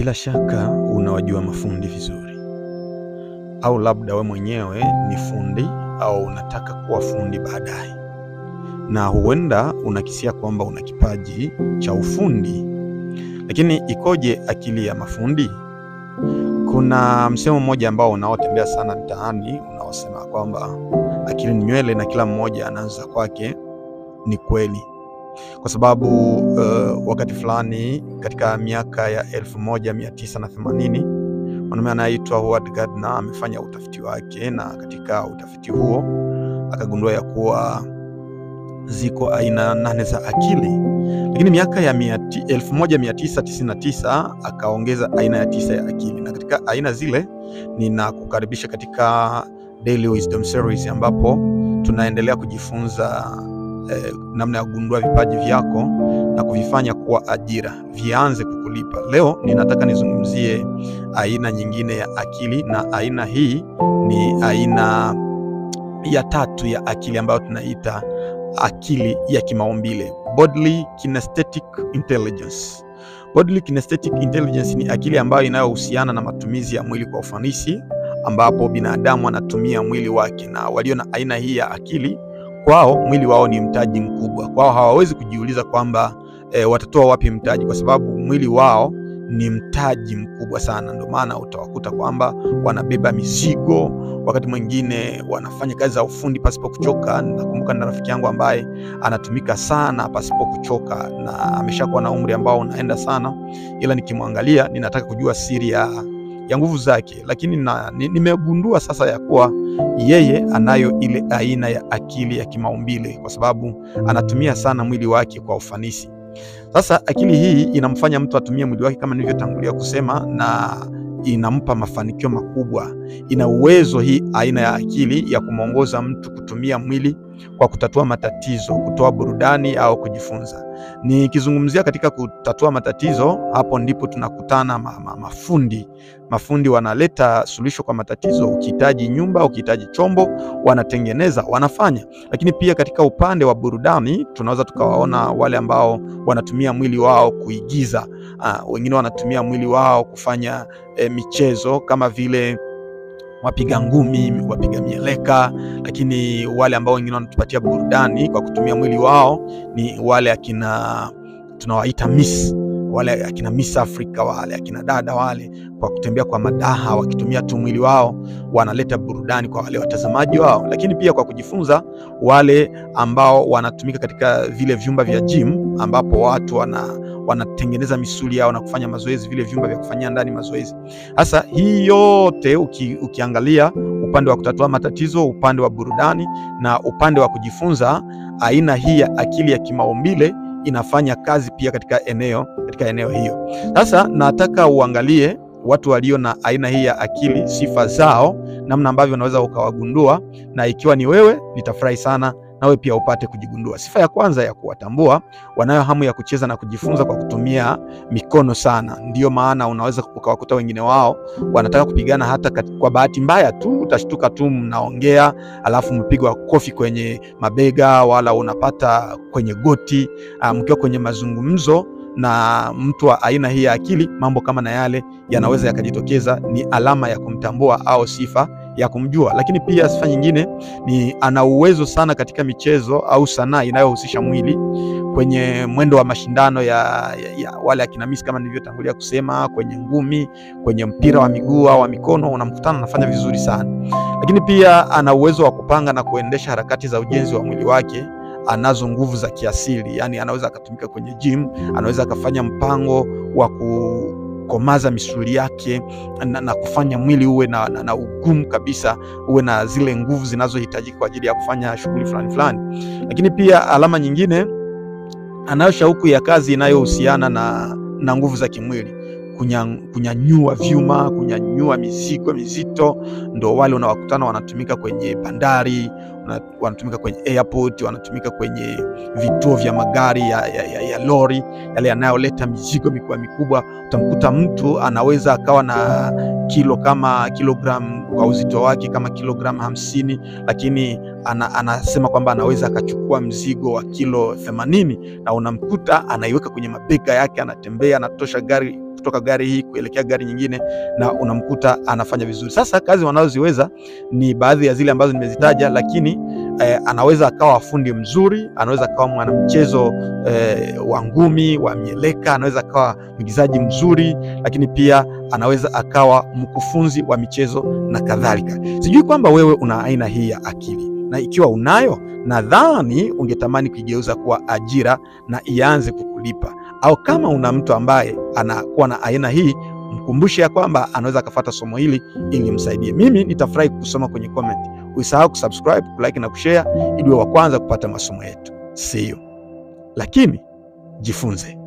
Bila shaka unawajua mafundi vizuri, au labda we mwenyewe ni fundi au unataka kuwa fundi baadaye, na huenda unakisia kwamba una kipaji cha ufundi. Lakini ikoje akili ya mafundi? Kuna msemo mmoja ambao unaotembea sana mtaani unaosema kwamba akili ni nywele na kila mmoja anaanza kwake. Ni kweli, kwa sababu wakati fulani katika miaka ya 1980 mwanaume anaitwa Howard Gardner amefanya utafiti wake, na katika utafiti huo akagundua ya kuwa ziko aina 8 za akili. Lakini miaka ya 1999 akaongeza aina ya 9 ya akili, na katika aina zile ninakukaribisha katika Daily Wisdom Series ambapo tunaendelea kujifunza namna ya kugundua vipaji vyako na kuvifanya kuwa ajira, vianze kukulipa. Leo ninataka nizungumzie aina nyingine ya akili, na aina hii ni aina ya 3 ya akili ambayo tunaita akili ya kimaumbile, Bodily Kinesthetic Intelligence. Bodily Kinesthetic Intelligence ni akili ambayo inayohusiana na matumizi ya mwili kwa ufanisi, ambapo binadamu anatumia mwili wake, na walio na aina hii ya akili kwao mwili wao ni mtaji mkubwa. Kwao hawawezi kujiuliza kwamba watatoa wapi mtaji, kwa sababu mwili wao ni mtaji mkubwa sana. Ndio maana utawakuta kwamba wanabeba mizigo, wakati mwingine wanafanya kazi za ufundi pasipo kuchoka. Nakumbuka na rafiki yangu ambaye anatumika sana pasipo kuchoka, na ameshakuwa na umri ambao unaenda sana, ila nikimwangalia ninataka kujua siri ya nguvu zake. Lakini nimegundua sasa ya kuwa yeye anayo ile aina ya akili ya kimaumbile, kwa sababu anatumia sana mwili wake kwa ufanisi. Sasa akili hii inamfanya mtu atumie mwili wake kama nilivyotangulia kusema, na inampa mafanikio makubwa. Ina uwezo hii aina ya akili ya kumwongoza mtu kutumia mwili kwa kutatua matatizo, kutoa burudani au kujifunza. Nikizungumzia katika kutatua matatizo, hapo ndipo tunakutana mafundi wanaleta suluhisho kwa matatizo. Ukihitaji nyumba, ukihitaji chombo, wanatengeneza, wanafanya. Lakini pia katika upande wa burudani tunaweza tukawaona wale ambao wanatumia mwili wao kuigiza. Wengine wanatumia mwili wao kufanya michezo kama vile wapiga ngumi, wapiga mieleka. Lakini wale ambao wengine wanatupatia burudani kwa kutumia mwili wao ni wale akina tunawaita Miss, wale akina Miss Africa, wale akina dada wale, kwa kutembea kwa madaha wakitumia tu mwili wao wanaleta burudani kwa wale watazamaji wao. Lakini pia kwa kujifunza, wale ambao wanatumika katika vile vyumba vya gym ambapo watu wanatengeneza misuli yao na kufanya mazoezi, vile vyumba vya kufanyia ndani mazoezi. Sasa hii yote ukiangalia upande wa kutatua matatizo, upande wa burudani na upande wa kujifunza, aina hii ya akili ya kimaumbile inafanya kazi pia katika eneo hiyo. Sasa nataka uangalie watu walio na aina hii ya akili, sifa zao, namna ambavyo unaweza ukawagundua, na ikiwa ni wewe nitafurahi sana nawe pia upate kujigundua. Sifa ya kwanza ya kuwatambua, wanayo hamu ya kucheza na kujifunza kwa kutumia mikono sana. Ndiyo maana unaweza ukawakuta wengine wao wanataka kupigana hata kwa bahati mbaya tu, utashtuka tu mnaongea alafu mpigwa kofi kwenye mabega, wala unapata kwenye goti mkiwa kwenye mazungumzo na mtu wa aina hii ya akili. Mambo kama na yale yanaweza yakajitokeza, ni alama ya kumtambua au sifa ya kumjua. Lakini pia sifa nyingine ni ana uwezo sana katika michezo au sanaa inayohusisha mwili, kwenye mwendo wa mashindano ya wale akina Miss kama nilivyotangulia kusema, kwenye ngumi, kwenye mpira wa miguu au wa mikono, unamkutana anafanya vizuri sana. Lakini pia ana uwezo wa kupanga na kuendesha harakati za ujenzi wa mwili wake. Anazo nguvu za kiasili, yani anaweza akatumika kwenye gym, anaweza akafanya mpango wa kukomaza misuli yake na kufanya mwili uwe na ugumu kabisa, uwe na zile nguvu zinazohitajika kwa ajili ya kufanya shughuli fulani. Lakini pia alama nyingine, anayo shauku ya kazi inayohusiana na nguvu za kimwili, kunyanyua vyuma, kunyanyua mizigo mizito. Ndo wale unawakutana wanatumika kwenye bandari, wanatumika kwenye airport, wanatumika kwenye vituo vya magari ya lori, yale yanayoleta mizigo mikubwa. Utamkuta mtu anaweza akawa na kilogram kwa uzito wake kama kilogram 50, lakini anasema kwamba anaweza akachukua mzigo wa kilo 80, na unamkuta anaiweka kwenye mabega yake, anatembea, anatosha gari kutoka gari hii kuelekea gari nyingine, na unamkuta anafanya vizuri. Sasa kazi wanazoziweza ni baadhi ya zile ambazo nimezitaja, lakini anaweza akawa fundi mzuri, anaweza akawa mwanamchezo wa ngumi, wa mieleka, anaweza akawa mwigizaji mzuri, lakini pia anaweza akawa mkufunzi wa michezo na kadhalika. Sijui kwamba wewe una aina hii ya akili, na ikiwa unayo, nadhani ungetamani kuigeuza kuwa ajira na ianze kukulipa. Au kama una mtu ambaye anakuwa na aina hii, mkumbushe ya kwamba anaweza akafuata somo hili ili msaidie. Mimi nitafurahi kusoma kwenye comment. Usisahau kusubscribe, kulike na kushare ili uwe wa kwanza kupata masomo yetu. See you. Lakini jifunze.